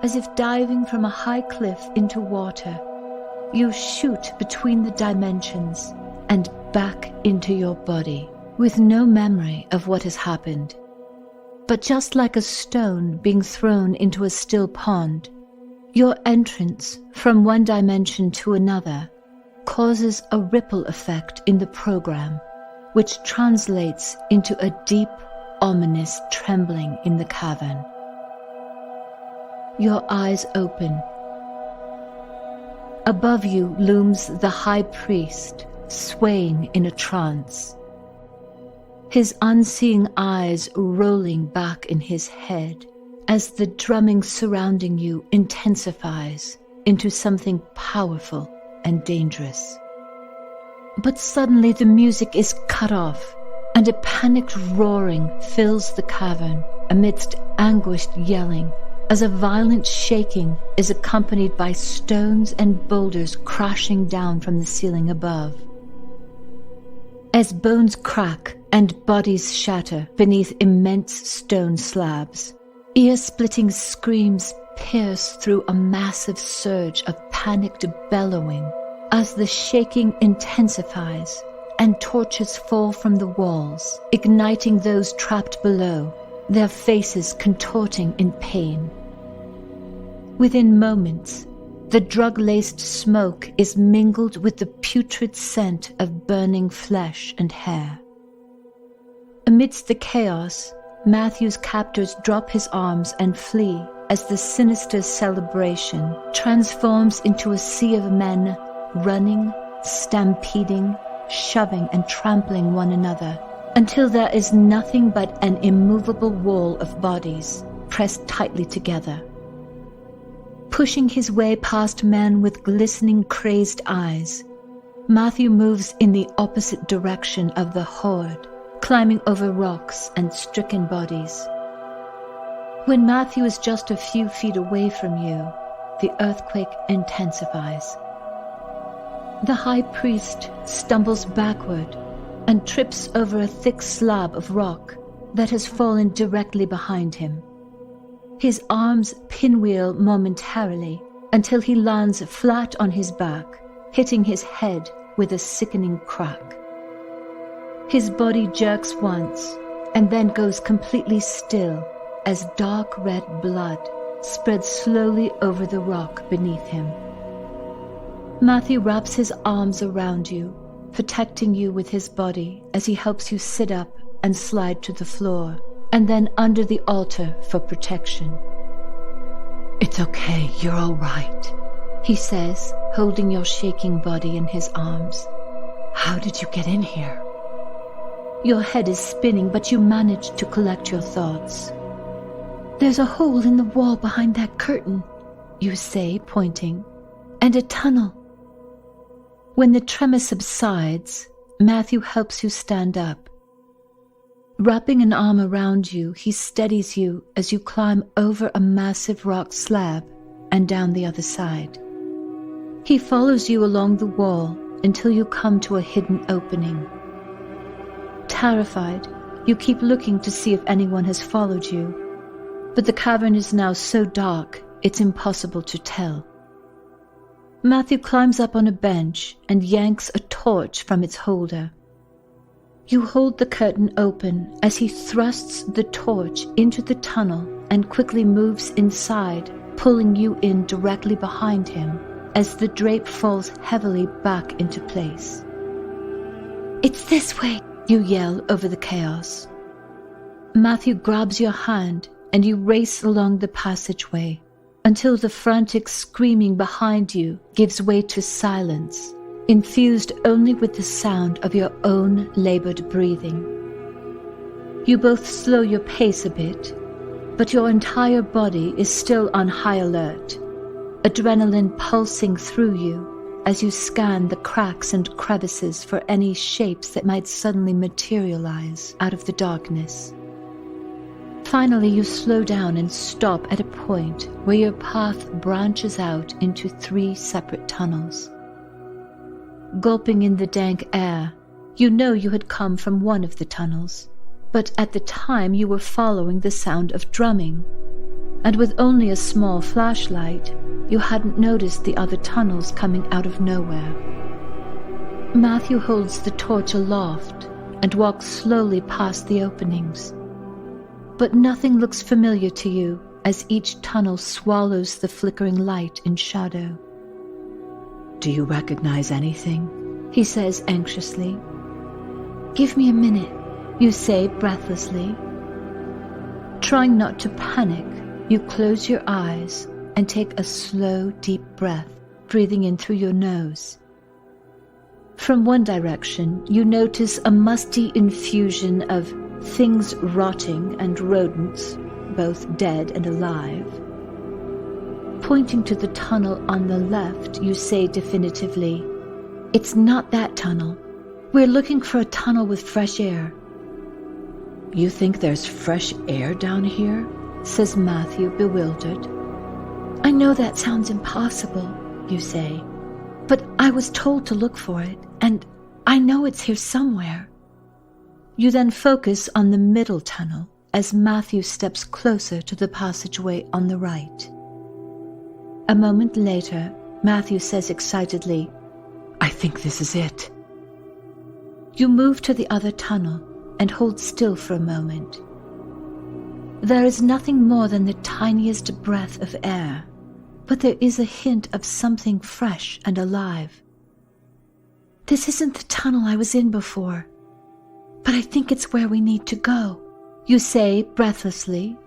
as if diving from a high cliff into water. You shoot between the dimensions and back into your body, with no memory of what has happened. But just like a stone being thrown into a still pond, your entrance from one dimension to another causes a ripple effect in the program, which translates into a deep, ominous trembling in the cavern. Your eyes open. Above you looms the high priest, swaying in a trance, his unseeing eyes rolling back in his head as the drumming surrounding you intensifies into something powerful and dangerous. But suddenly the music is cut off, and a panicked roaring fills the cavern amidst anguished yelling, as a violent shaking is accompanied by stones and boulders crashing down from the ceiling above. As bones crack and bodies shatter beneath immense stone slabs, ear-splitting screams pierce through a massive surge of panicked bellowing as the shaking intensifies and torches fall from the walls, igniting those trapped below, their faces contorting in pain. Within moments, the drug-laced smoke is mingled with the putrid scent of burning flesh and hair. Amidst the chaos, Matthew's captors drop his arms and flee as the sinister celebration transforms into a sea of men running, stampeding, shoving and trampling one another until there is nothing but an immovable wall of bodies pressed tightly together. Pushing his way past men with glistening, crazed eyes, Matthew moves in the opposite direction of the horde, climbing over rocks and stricken bodies. When Matthew is just a few feet away from you, the earthquake intensifies. The high priest stumbles backward and trips over a thick slab of rock that has fallen directly behind him. His arms pinwheel momentarily until he lands flat on his back, hitting his head with a sickening crack. His body jerks once and then goes completely still as dark red blood spreads slowly over the rock beneath him. Matthew wraps his arms around you, protecting you with his body as he helps you sit up and slide to the floor, and then under the altar for protection. "It's okay, you're all right," he says, holding your shaking body in his arms. "How did you get in here?" Your head is spinning, but you manage to collect your thoughts. "There's a hole in the wall behind that curtain," you say, pointing, "and a tunnel." When the tremor subsides, Matthew helps you stand up. Wrapping an arm around you, he steadies you as you climb over a massive rock slab and down the other side. He follows you along the wall until you come to a hidden opening. Terrified, you keep looking to see if anyone has followed you, but the cavern is now so dark it's impossible to tell. Matthew climbs up on a bench and yanks a torch from its holder. You hold the curtain open as he thrusts the torch into the tunnel and quickly moves inside, pulling you in directly behind him as the drape falls heavily back into place. "It's this way," you yell over the chaos. Matthew grabs your hand and you race along the passageway until the frantic screaming behind you gives way to silence, infused only with the sound of your own labored breathing. You both slow your pace a bit, but your entire body is still on high alert, adrenaline pulsing through you as you scan the cracks and crevices for any shapes that might suddenly materialize out of the darkness. Finally, you slow down and stop at a point where your path branches out into 3 separate tunnels. Gulping in the dank air, you know you had come from one of the tunnels, but at the time you were following the sound of drumming. and with only a small flashlight, you hadn't noticed the other tunnels coming out of nowhere. Matthew holds the torch aloft and walks slowly past the openings. But nothing looks familiar to you as each tunnel swallows the flickering light in shadow. "Do you recognize anything?" he says anxiously. "Give me a minute," you say breathlessly. Trying not to panic, you close your eyes and take a slow, deep breath, breathing in through your nose. From one direction, you notice a musty infusion of things rotting and rodents, both dead and alive. Pointing to the tunnel on the left, you say definitively, "It's not that tunnel. We're looking for a tunnel with fresh air." "You think there's fresh air down here?" says Matthew, bewildered. "I know that sounds impossible," you say, "but I was told to look for it, and I know it's here somewhere." You then focus on the middle tunnel as Matthew steps closer to the passageway on the right. A moment later, Matthew says excitedly, "I think this is it." You move to the other tunnel and hold still for a moment. There is nothing more than the tiniest breath of air, but there is a hint of something fresh and alive. "This isn't the tunnel I was in before, but I think it's where we need to go," you say breathlessly.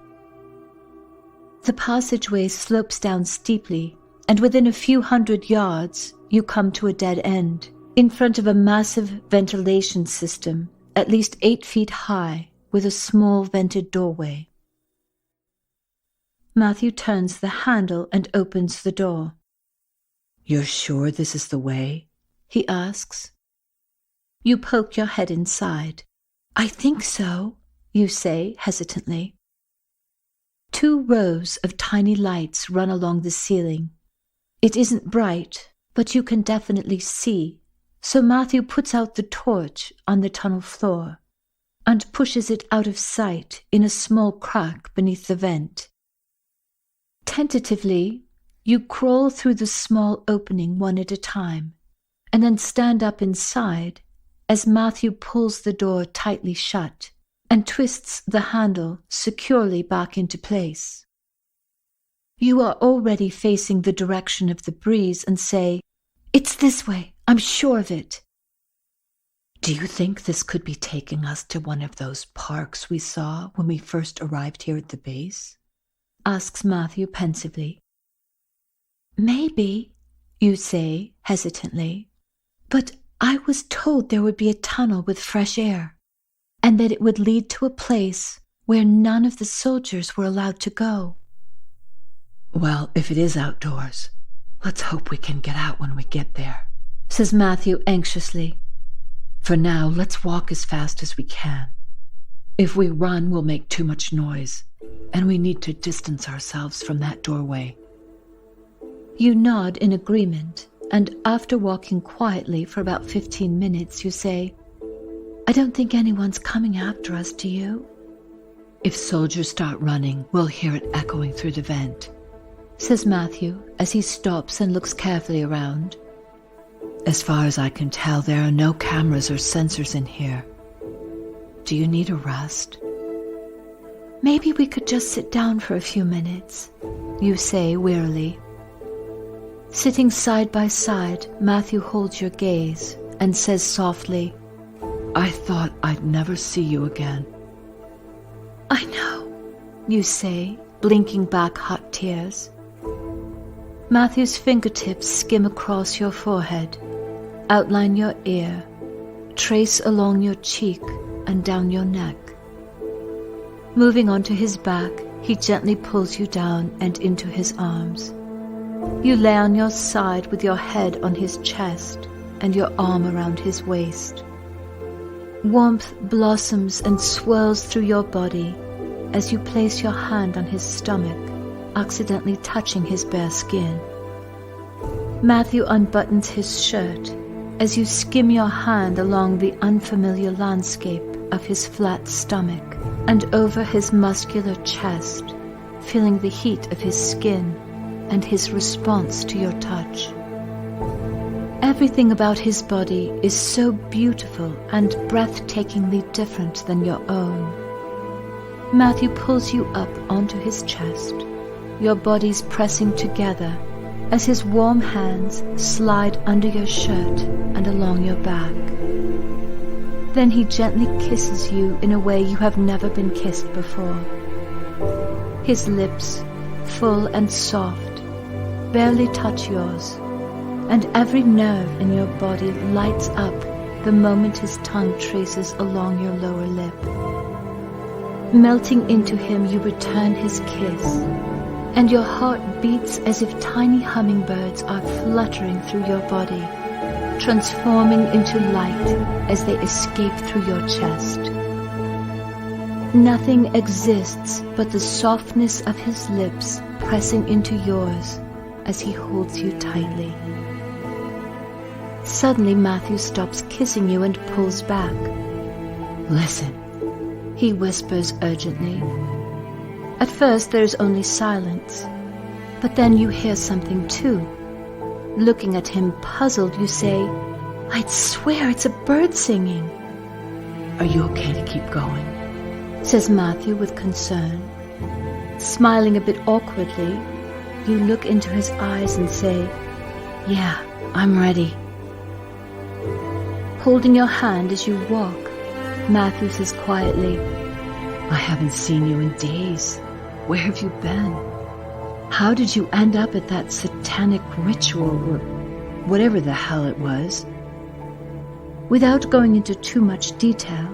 The passageway slopes down steeply, and within a few hundred yards, you come to a dead end, in front of a massive ventilation system, at least 8 feet high, with a small vented doorway. Matthew turns the handle and opens the door. "You're sure this is the way?" he asks. You poke your head inside. "I think so," you say hesitantly. 2 rows of tiny lights run along the ceiling. It isn't bright, but you can definitely see, so Matthew puts out the torch on the tunnel floor and pushes it out of sight in a small crack beneath the vent. Tentatively, you crawl through the small opening one at a time, and then stand up inside as Matthew pulls the door tightly shut and twists the handle securely back into place. You are already facing the direction of the breeze and say, "It's this way, I'm sure of it." "Do you think this could be taking us to one of those parks we saw when we first arrived here at the base?" asks Matthew pensively. "Maybe," you say hesitantly, "but I was told there would be a tunnel with fresh air, and that it would lead to a place where none of the soldiers were allowed to go." "Well, if it is outdoors, let's hope we can get out when we get there," says Matthew anxiously. "For now, let's walk as fast as we can. If we run, we'll make too much noise, and we need to distance ourselves from that doorway." You nod in agreement, and after walking quietly for about 15 minutes, you say, "I don't think anyone's coming after us, do you?" "If soldiers start running, we'll hear it echoing through the vent," says Matthew as he stops and looks carefully around. "As far as I can tell, there are no cameras or sensors in here. Do you need a rest?" "Maybe we could just sit down for a few minutes," you say wearily. Sitting side by side, Matthew holds your gaze and says softly, "I thought I'd never see you again." "I know," you say, blinking back hot tears. Matthew's fingertips skim across your forehead, outline your ear, trace along your cheek and down your neck. Moving onto his back, he gently pulls you down and into his arms. You lay on your side with your head on his chest and your arm around his waist. Warmth blossoms and swirls through your body as you place your hand on his stomach, accidentally touching his bare skin. Matthew unbuttons his shirt as you skim your hand along the unfamiliar landscape of his flat stomach and over his muscular chest, feeling the heat of his skin and his response to your touch. Everything about his body is so beautiful and breathtakingly different than your own. Matthew pulls you up onto his chest, your bodies pressing together as his warm hands slide under your shirt and along your back. Then he gently kisses you in a way you have never been kissed before. His lips, full and soft, barely touch yours, and every nerve in your body lights up the moment his tongue traces along your lower lip. Melting into him, you return his kiss, and your heart beats as if tiny hummingbirds are fluttering through your body, transforming into light as they escape through your chest. Nothing exists but the softness of his lips pressing into yours as he holds you tightly. Suddenly, Matthew stops kissing you and pulls back. Listen, he whispers urgently. At first, there is only silence, but then you hear something too. Looking at him puzzled, you say, "I'd swear it's a bird singing." "Are you okay to keep going?" says Matthew with concern. Smiling a bit awkwardly, you look into his eyes and say, "Yeah, I'm ready." Holding your hand as you walk, Matthew says quietly, "I haven't seen you in days. Where have you been? How did you end up at that satanic ritual or whatever the hell it was?" Without going into too much detail,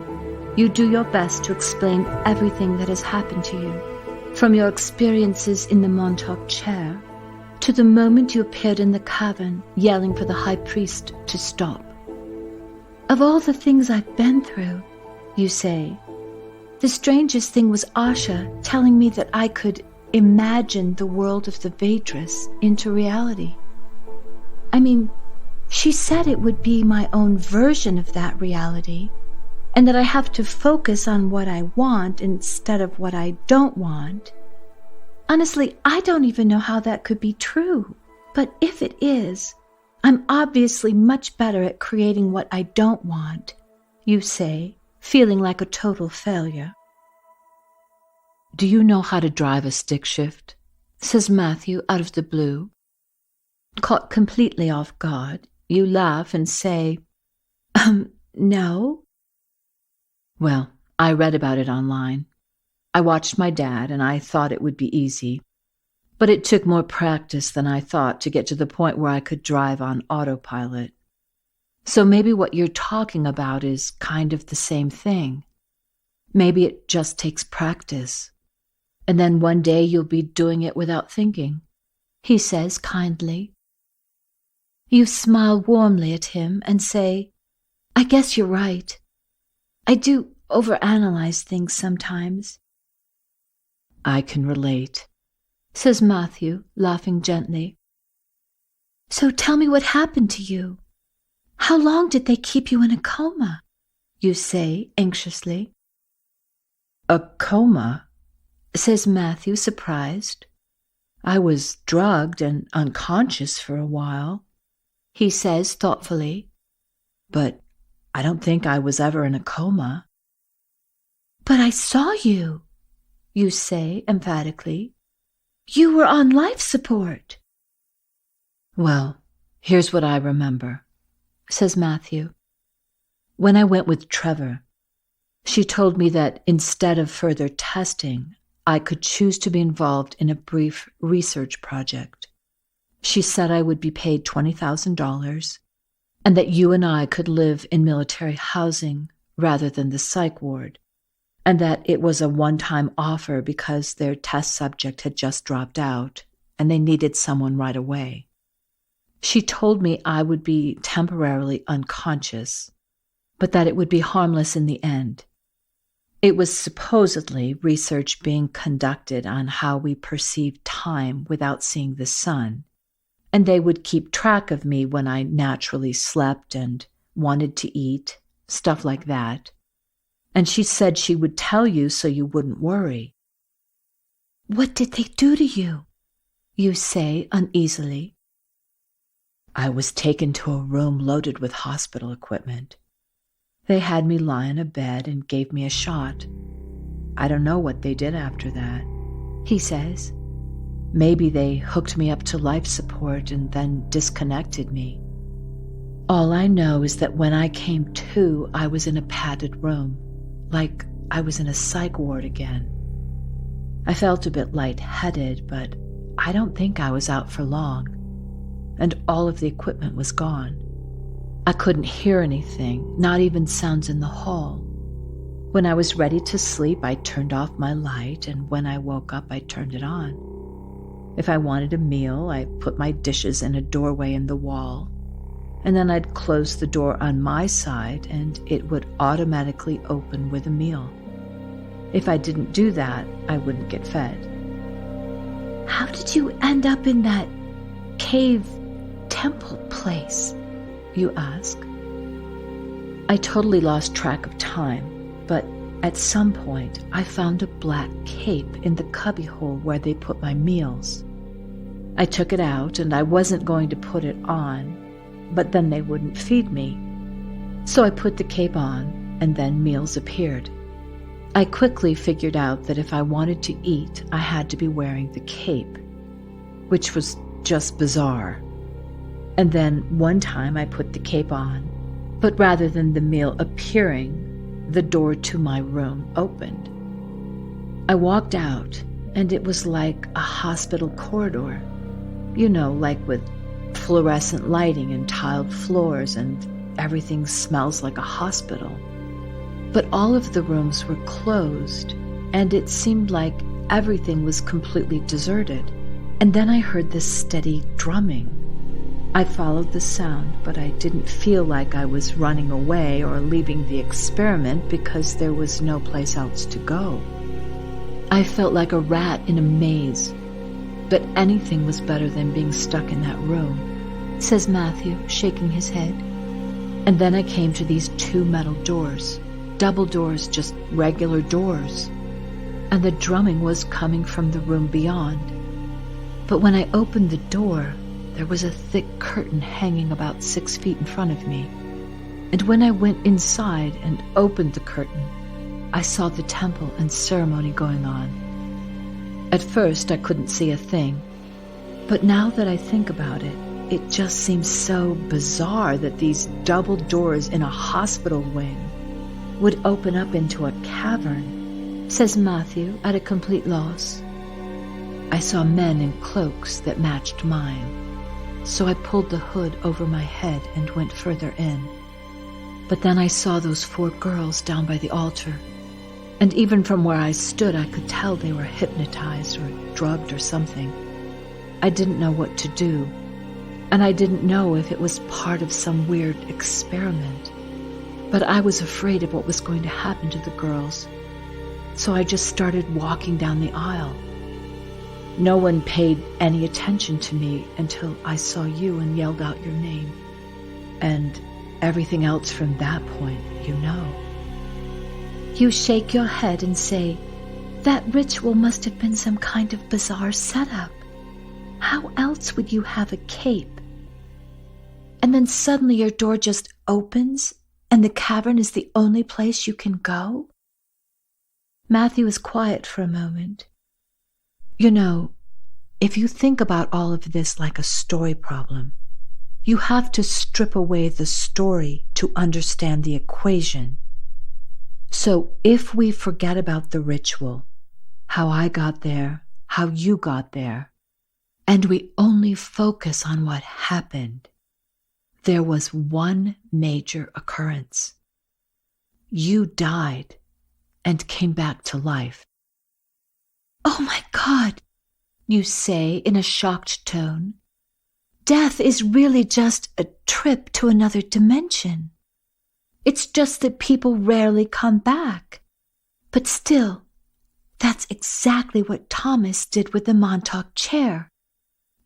you do your best to explain everything that has happened to you, from your experiences in the Montauk chair to the moment you appeared in the cavern yelling for the high priest to stop. "Of all the things I've been through," you say, "the strangest thing was Asha telling me that I could imagine the world of the Vedras into reality. I mean, she said it would be my own version of that reality, and that I have to focus on what I want instead of what I don't want. Honestly, I don't even know how that could be true, but if it is, I'm obviously much better at creating what I don't want," you say, feeling like a total failure. "Do you know how to drive a stick shift?" says Matthew out of the blue. Caught completely off guard, you laugh and say, No. "Well, I read about it online. I watched my dad and I thought it would be easy. But it took more practice than I thought to get to the point where I could drive on autopilot. So maybe what you're talking about is kind of the same thing. Maybe it just takes practice. And then one day you'll be doing it without thinking," he says kindly. You smile warmly at him and say, "I guess you're right. I do overanalyze things sometimes." "I can relate," says Matthew, laughing gently. "So tell me what happened to you. How long did they keep you in a coma?" you say anxiously. "A coma?" says Matthew, surprised. "I was drugged and unconscious for a while," he says thoughtfully. "But I don't think I was ever in a coma." "But I saw you," you say emphatically. "You were on life support." "Well, here's what I remember," says Matthew. "When I went with Trevor, she told me that instead of further testing, I could choose to be involved in a brief research project. She said I would be paid $20,000 and that you and I could live in military housing rather than the psych ward, and that it was a one-time offer because their test subject had just dropped out and they needed someone right away. She told me I would be temporarily unconscious, but that it would be harmless in the end. It was supposedly research being conducted on how we perceive time without seeing the sun, and they would keep track of me when I naturally slept and wanted to eat, stuff like that. And she said she would tell you so you wouldn't worry." What did they do to you? You say uneasily. I was taken to a room loaded with hospital equipment. They had me lie in a bed and gave me a shot. I don't know what they did after that, he says. Maybe they hooked me up to life support and then disconnected me. All I know is that when I came to, I was in a padded room, like I was in a psych ward again. I felt a bit lightheaded, but I don't think I was out for long, and all of the equipment was gone. I couldn't hear anything, not even sounds in the hall. When I was ready to sleep, I turned off my light, and when I woke up, I turned it on. If I wanted a meal, I put my dishes in a doorway in the wall, and then I'd close the door on my side, and it would automatically open with a meal. If I didn't do that, I wouldn't get fed. How did you end up in that cave temple place? You ask. I totally lost track of time, but at some point I found a black cape in the cubbyhole where they put my meals. I took it out and I wasn't going to put it on, but then they wouldn't feed me. So I put the cape on and then meals appeared. I quickly figured out that if I wanted to eat, I had to be wearing the cape, which was just bizarre. And then one time I put the cape on, but rather than the meal appearing, the door to my room opened. I walked out, and it was like a hospital corridor. You know, like with fluorescent lighting and tiled floors, and everything smells like a hospital. But all of the rooms were closed, and it seemed like everything was completely deserted. And then I heard this steady drumming. I followed the sound, but I didn't feel like I was running away or leaving the experiment because there was no place else to go. I felt like a rat in a maze, but anything was better than being stuck in that room, says Matthew, shaking his head. And then I came to these two metal doors, double doors, just regular doors, and the drumming was coming from the room beyond. But when I opened the door, there was a thick curtain hanging about 6 feet in front of me. And when I went inside and opened the curtain, I saw the temple and ceremony going on. At first, I couldn't see a thing, but now that I think about it, it just seems so bizarre that these double doors in a hospital wing would open up into a cavern, says Matthew, at a complete loss. I saw men in cloaks that matched mine, so I pulled the hood over my head and went further in. But then I saw those 4 girls down by the altar, and even from where I stood, I could tell they were hypnotized or drugged or something. I didn't know what to do, and I didn't know if it was part of some weird experiment. But I was afraid of what was going to happen to the girls, so I just started walking down the aisle. No one paid any attention to me until I saw you and yelled out your name. And everything else from that point, you know. You shake your head and say, that ritual must have been some kind of bizarre setup. How else would you have a cape? And then suddenly your door just opens and the cavern is the only place you can go? Matthew is quiet for a moment. You know, if you think about all of this like a story problem, you have to strip away the story to understand the equation. So if we forget about the ritual, how I got there, how you got there, and we only focus on what happened, there was one major occurrence. You died and came back to life. Oh my God, you say in a shocked tone. Death is really just a trip to another dimension. It's just that people rarely come back. But still, that's exactly what Thomas did with the Montauk chair.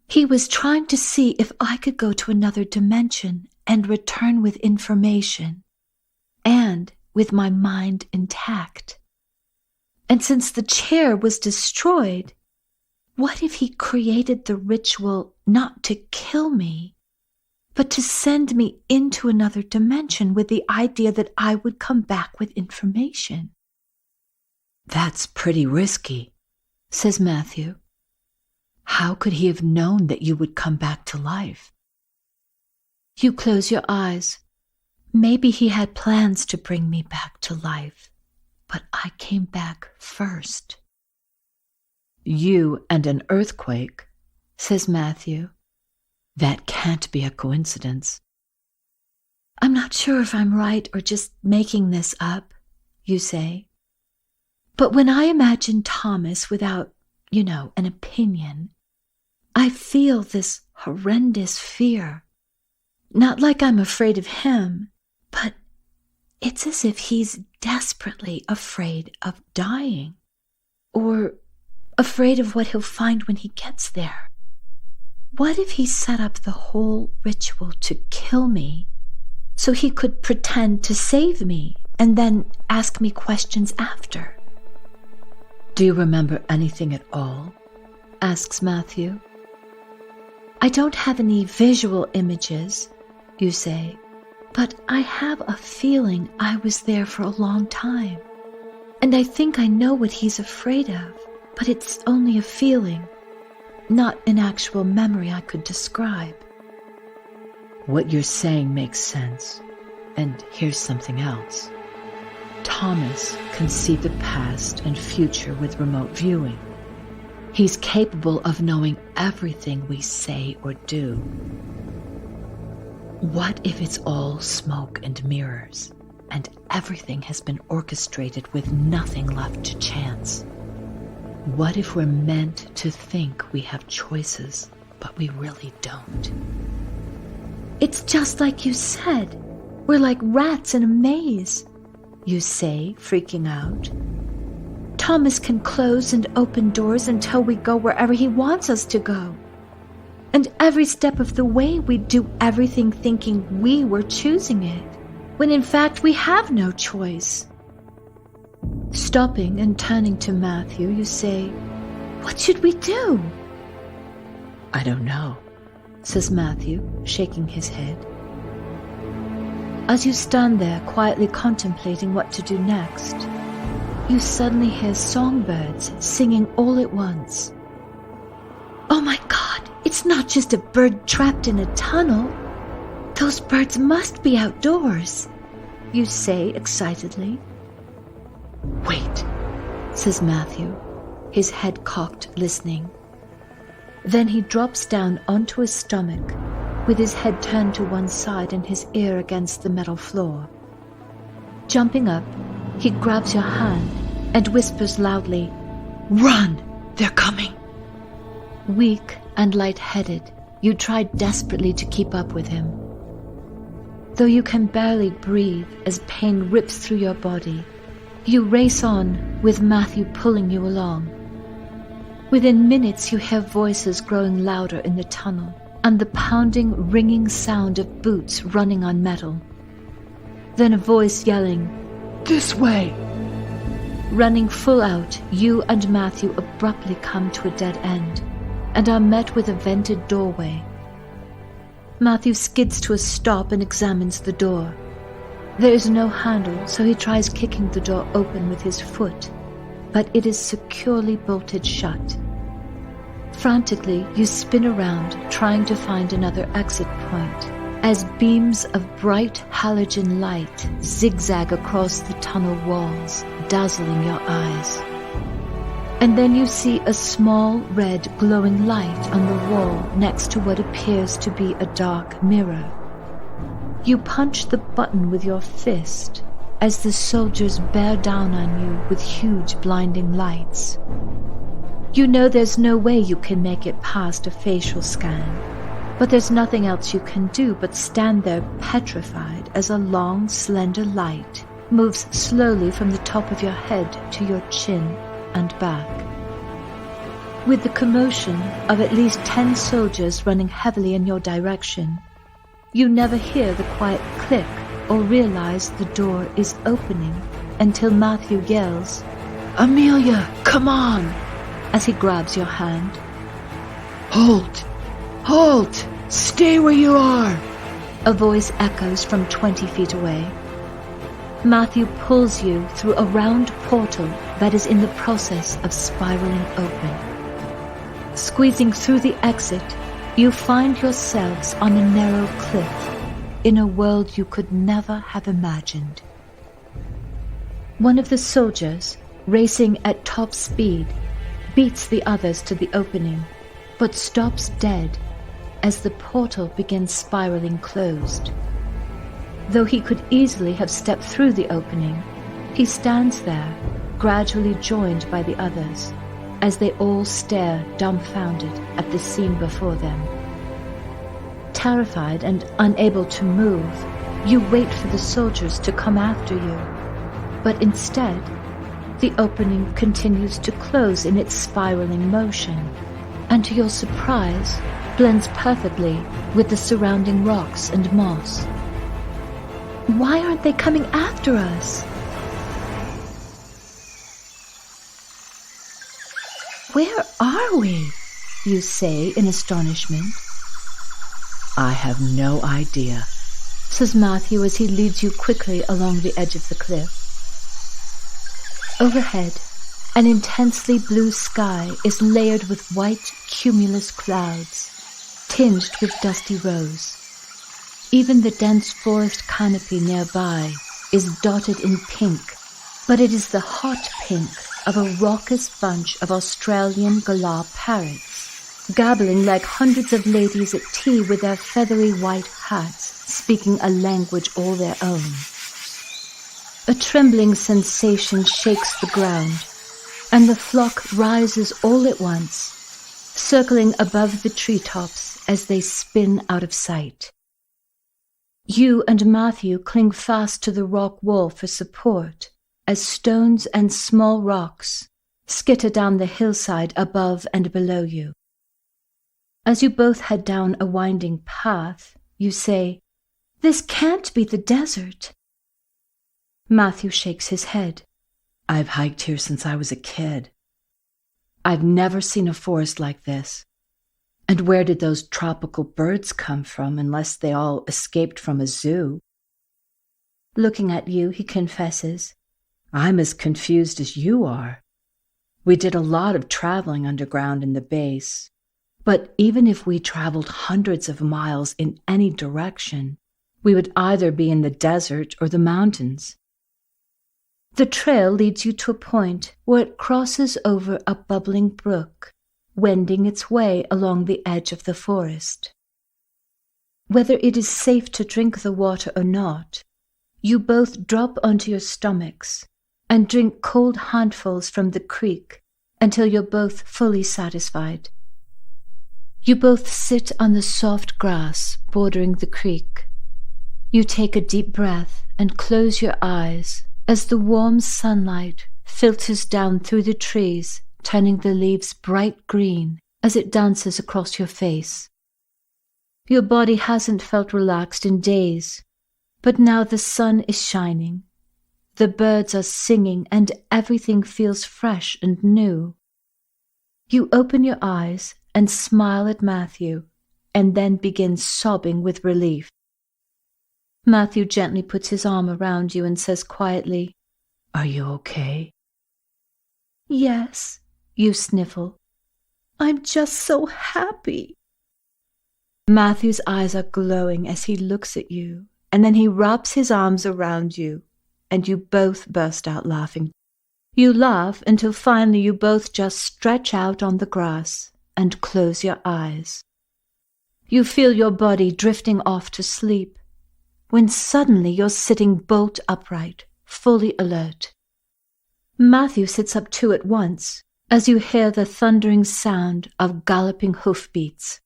He was trying to see if I could go to another dimension and return with information, and with my mind intact. And since the chair was destroyed, What if he created the ritual not to kill me, but to send me into another dimension with the idea that I would come back with information? That's pretty risky, says Matthew. How could he have known that you would come back to life? You close your eyes. Maybe he had plans to bring me back to life, but I came back first. You and an earthquake, says Matthew. That can't be a coincidence. I'm not sure if I'm right or just making this up, you say. But when I imagine Thomas without, an opinion, I feel this horrendous fear. Not like I'm afraid of him, but it's as if he's desperately afraid of dying, or afraid of what he'll find when he gets there. What if he set up the whole ritual to kill me so he could pretend to save me and then ask me questions after? Do you remember anything at all? Asks Matthew. I don't have any visual images, you say, but I have a feeling I was there for a long time. And I think I know what he's afraid of, but it's only a feeling, not an actual memory I could describe. What you're saying makes sense. And here's something else. Thomas can see the past and future with remote viewing. He's capable of knowing everything we say or do. What if it's all smoke and mirrors, and everything has been orchestrated with nothing left to chance? What if we're meant to think we have choices, but we really don't? It's just like you said. We're like rats in a maze, you say, freaking out. Thomas can close and open doors until we go wherever he wants us to go. And every step of the way we do everything thinking we were choosing it, when in fact we have no choice. Stopping and turning to Matthew, you say, "What should we do?" I don't know, says Matthew, shaking his head. As you stand there quietly contemplating what to do next, you suddenly hear songbirds singing all at once. Oh my God, it's not just a bird trapped in a tunnel. Those birds must be outdoors, you say excitedly. Wait, says Matthew, his head cocked, listening. Then he drops down onto his stomach, with his head turned to one side and his ear against the metal floor. Jumping up, he grabs your hand and whispers loudly, "Run! They're coming!" Weak and lightheaded, you try desperately to keep up with him. Though you can barely breathe as pain rips through your body, you race on with Matthew pulling you along. Within minutes you hear voices growing louder in the tunnel and the pounding, ringing sound of boots running on metal. Then a voice yelling, "This way!" Running full out, you and Matthew abruptly come to a dead end and are met with a vented doorway. Matthew skids to a stop and examines the door. There is no handle, so he tries kicking the door open with his foot, but it is securely bolted shut. Frantically, you spin around, trying to find another exit point, as beams of bright halogen light zigzag across the tunnel walls, dazzling your eyes. And then you see a small red glowing light on the wall next to what appears to be a dark mirror. You punch the button with your fist as the soldiers bear down on you with huge blinding lights. You know there's no way you can make it past a facial scan, but there's nothing else you can do but stand there petrified as a long, slender light moves slowly from the top of your head to your chin and back. With the commotion of at least 10 soldiers running heavily in your direction, you never hear the quiet click or realize the door is opening until Matthew yells, "Amelia, come on!" as he grabs your hand. Halt! Halt! Stay where you are! A voice echoes from 20 feet away. Matthew pulls you through a round portal that is in the process of spiraling open. Squeezing through the exit, you find yourselves on a narrow cliff in a world you could never have imagined. One of the soldiers, racing at top speed, beats the others to the opening, but stops dead as the portal begins spiraling closed. Though he could easily have stepped through the opening, he stands there, gradually joined by the others, as they all stare dumbfounded at the scene before them. Terrified and unable to move, you wait for the soldiers to come after you. But instead, the opening continues to close in its spiraling motion, and to your surprise, blends perfectly with the surrounding rocks and moss. Why aren't they coming after us? Where are we? You say in astonishment. I have no idea, says Matthew as he leads you quickly along the edge of the cliff. Overhead, an intensely blue sky is layered with white cumulus clouds, tinged with dusty rose. Even the dense forest canopy nearby is dotted in pink, but it is the hot pink of a raucous bunch of Australian galah parrots, gabbling like hundreds of ladies at tea with their feathery white hats, speaking a language all their own. A trembling sensation shakes the ground, and the flock rises all at once, circling above the treetops as they spin out of sight. You and Matthew cling fast to the rock wall for support, as stones and small rocks skitter down the hillside above and below you. As you both head down a winding path, you say, "This can't be the desert." Matthew shakes his head. I've hiked here since I was a kid. I've never seen a forest like this. And where did those tropical birds come from unless they all escaped from a zoo? Looking at you, he confesses, I'm as confused as you are. We did a lot of traveling underground in the base, but even if we traveled hundreds of miles in any direction, we would either be in the desert or the mountains. The trail leads you to a point where it crosses over a bubbling brook, wending its way along the edge of the forest. Whether it is safe to drink the water or not, you both drop onto your stomachs and drink cold handfuls from the creek until you're both fully satisfied. You both sit on the soft grass bordering the creek. You take a deep breath and close your eyes as the warm sunlight filters down through the trees, turning the leaves bright green as it dances across your face. Your body hasn't felt relaxed in days, but now the sun is shining. The birds are singing and everything feels fresh and new. You open your eyes and smile at Matthew, and then begin sobbing with relief. Matthew gently puts his arm around you and says quietly, "Are you okay?" "Yes," you sniffle. "I'm just so happy." Matthew's eyes are glowing as he looks at you, and then he wraps his arms around you, and you both burst out laughing. You laugh until finally you both just stretch out on the grass and close your eyes. You feel your body drifting off to sleep, when suddenly you're sitting bolt upright, fully alert. Matthew sits up too at once as you hear the thundering sound of galloping hoofbeats.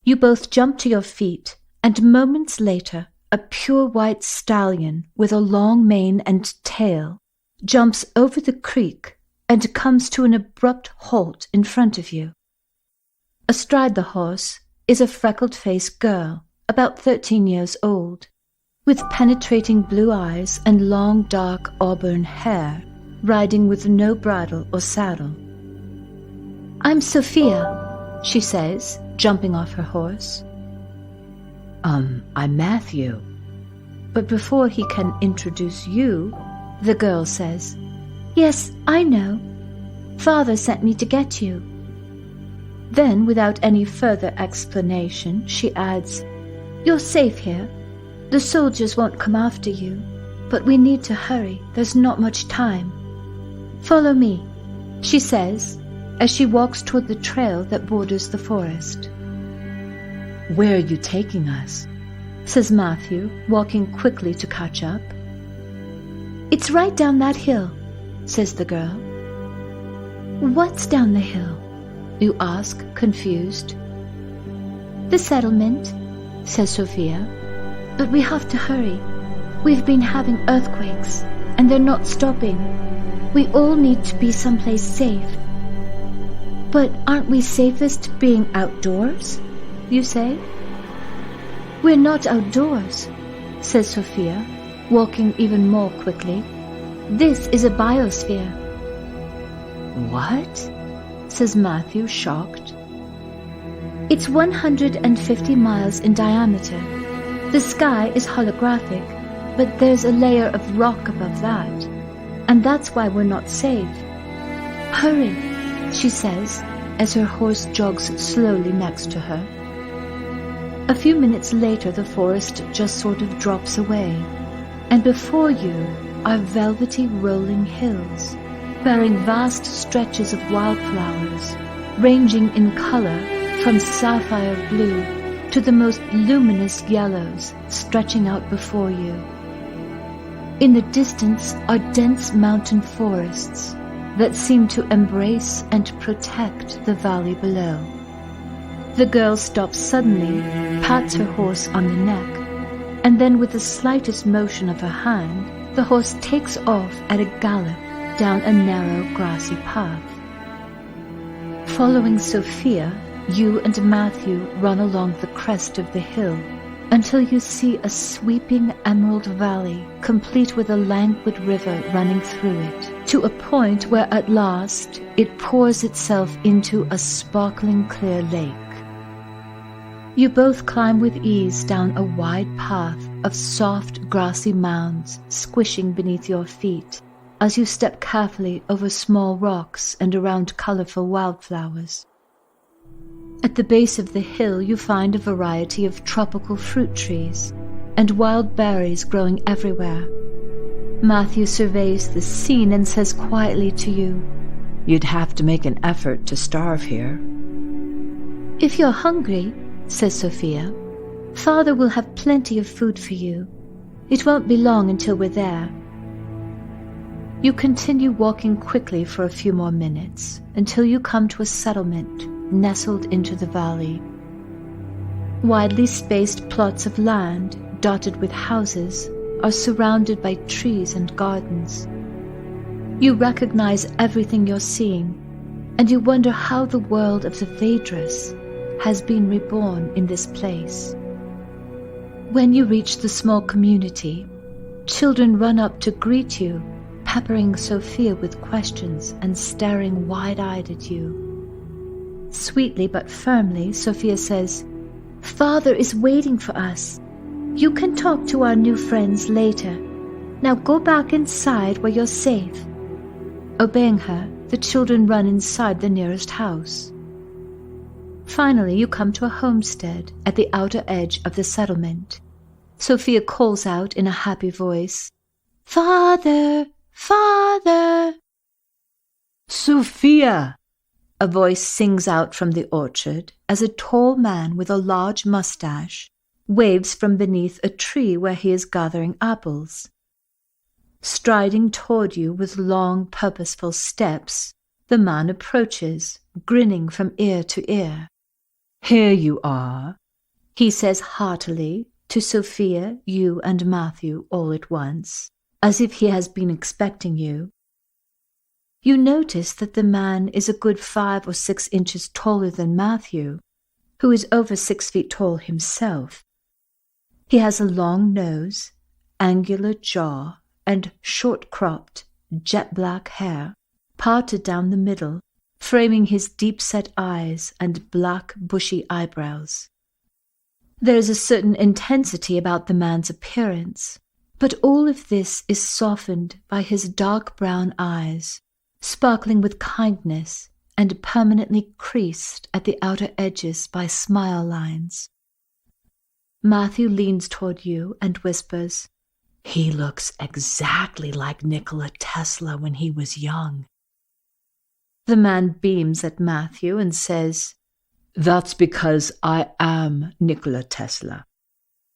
You both jump to your feet, and moments later, a pure white stallion with a long mane and tail jumps over the creek and comes to an abrupt halt in front of you. Astride the horse is a freckled-faced girl, about 13 years old, with penetrating blue eyes and long dark auburn hair, riding with no bridle or saddle. "I'm Sophia," she says, jumping off her horse. I'm Matthew. But before he can introduce you, the girl says, "Yes, I know. Father sent me to get you." Then, without any further explanation, she adds, "You're safe here. The soldiers won't come after you, but we need to hurry. There's not much time. Follow me," she says, as she walks toward the trail that borders the forest. "Where are you taking us?" says Matthew, walking quickly to catch up. "It's right down that hill," says the girl. "What's down the hill?" you ask, confused. "The settlement," says Sophia. "But we have to hurry. We've been having earthquakes, and they're not stopping. We all need to be someplace safe." "But aren't we safest being outdoors?" you say. "We're not outdoors," says Sophia, walking even more quickly. "This is a biosphere." "What?" says Matthew, shocked. "It's 150 miles in diameter. The sky is holographic, but there's a layer of rock above that, and that's why we're not safe. Hurry," she says, as her horse jogs slowly next to her. A few minutes later, the forest just sort of drops away, and before you are velvety rolling hills, bearing vast stretches of wildflowers, ranging in color from sapphire blue to the most luminous yellows stretching out before you. In the distance are dense mountain forests that seem to embrace and protect the valley below. The girl stops suddenly, pats her horse on the neck, and then with the slightest motion of her hand, the horse takes off at a gallop down a narrow grassy path. Following Sophia, you and Matthew run along the crest of the hill until you see a sweeping emerald valley, complete with a languid river running through it, to a point where at last it pours itself into a sparkling clear lake. You both climb with ease down a wide path of soft grassy mounds squishing beneath your feet as you step carefully over small rocks and around colorful wildflowers. At the base of the hill you find a variety of tropical fruit trees and wild berries growing everywhere. Matthew surveys the scene and says quietly to you, "You'd have to make an effort to starve here." "If you're hungry," says Sophia, "Father will have plenty of food for you. It won't be long until we're there." You continue walking quickly for a few more minutes until you come to a settlement nestled into the valley. Widely spaced plots of land, dotted with houses, are surrounded by trees and gardens. You recognize everything you're seeing, and you wonder how the world of the Vedras has been reborn in this place. When you reach the small community, children run up to greet you, peppering Sophia with questions and staring wide-eyed at you. Sweetly but firmly, Sophia says, "Father is waiting for us. You can talk to our new friends later. Now go back inside where you're safe." Obeying her, the children run inside the nearest house. Finally, you come to a homestead at the outer edge of the settlement. Sophia calls out in a happy voice, "Father! Father!" "Sophia!" a voice sings out from the orchard as a tall man with a large mustache waves from beneath a tree where he is gathering apples. Striding toward you with long, purposeful steps, the man approaches, grinning from ear to ear. "Here you are," he says heartily to Sophia, you, and Matthew all at once, as if he has been expecting you. You notice that the man is a good 5 or 6 inches taller than Matthew, who is over 6 feet tall himself. He has a long nose, angular jaw, and short-cropped, jet-black hair, parted down the middle, framing his deep-set eyes and black, bushy eyebrows. There is a certain intensity about the man's appearance, but all of this is softened by his dark brown eyes, sparkling with kindness and permanently creased at the outer edges by smile lines. Matthew leans toward you and whispers, "He looks exactly like Nikola Tesla when he was young." The man beams at Matthew and says, "That's because I am Nikola Tesla."